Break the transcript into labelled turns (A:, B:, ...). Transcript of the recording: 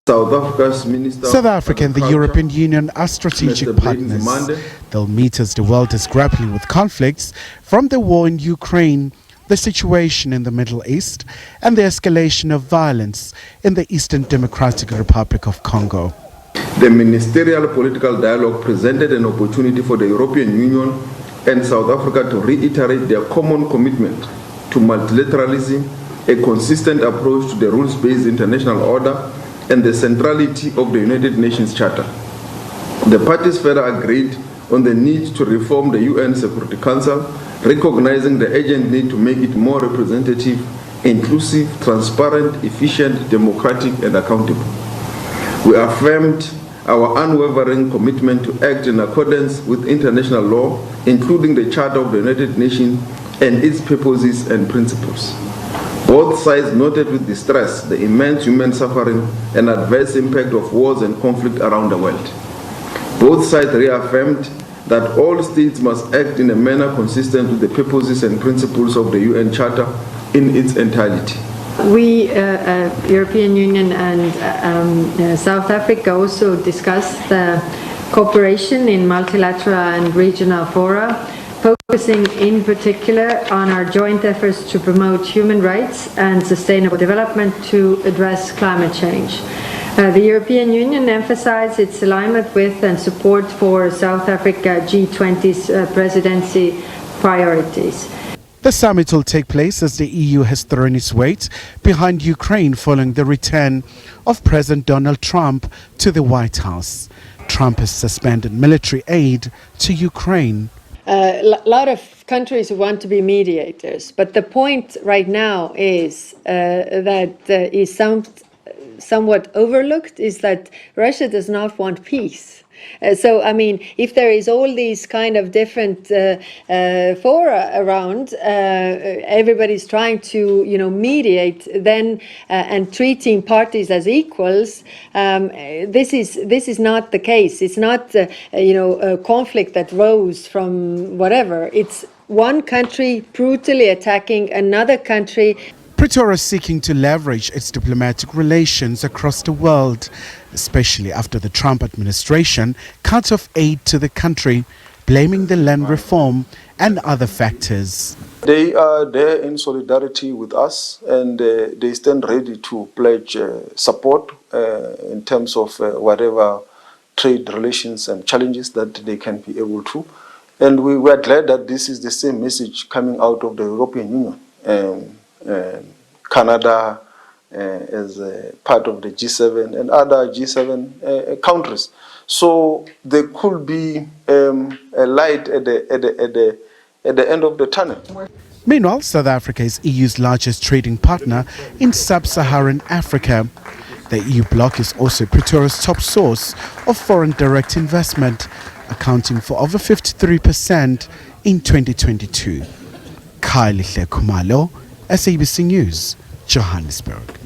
A: South Africa and the European Union are strategic partners. They'll meet as the world is grappling with conflicts from the war in Ukraine, the situation in the Middle East, and the escalation of violence in the Eastern Democratic Republic of Congo.
B: The ministerial political dialogue presented an opportunity for the European Union and South Africa to reiterate their common commitment to multilateralism, a consistent approach to the rules-based international order, and the centrality of the United Nations Charter. The parties further agreed on the need to reform the UN Security Council, recognizing the urgent need to make it more representative, inclusive, transparent, efficient, democratic, and accountable. We affirmed our unwavering commitment to act in accordance with international law, including the Charter of the United Nations and its purposes and principles. Both sides noted with distress the immense human suffering and adverse impact of wars and conflict around the world. Both sides reaffirmed that all states must act in a manner consistent with the purposes and principles of the UN Charter in its entirety.
C: We, European Union and South Africa, also discussed cooperation in multilateral and regional fora, focusing in particular on our joint efforts to promote human rights and sustainable development to address climate change. The European Union emphasized its alignment with and support for South Africa G20's presidency priorities.
A: The summit will take place as the EU has thrown its weight behind Ukraine following the return of President Donald Trump to the White House. Trump has suspended military aid to Ukraine.
C: A lot of countries want to be mediators, but the point right now is that is somewhat overlooked is that Russia does not want peace. So, I mean, if there is all these kind of different fora around, everybody's trying to, mediate then and treating parties as equals. This is not the case. It's not, a conflict that rose from whatever. It's one country brutally attacking another country.
A: Pretoria is seeking to leverage its diplomatic relations across the world, especially after the Trump administration cut off aid to the country, blaming the land reform and other factors.
D: They are there in solidarity with us, and they stand ready to pledge support in terms of whatever trade relations and challenges that they can be able to. And we were glad that this is the same message coming out of the European Union. Canada as part of the G7 and other G7 countries. So there could be a light at the end of the tunnel.
A: Meanwhile, South Africa is EU's largest trading partner in sub-Saharan Africa. The EU bloc is also Pretoria's top source of foreign direct investment, accounting for over 53% in 2022. Khumalo, SABC News, Johannesburg.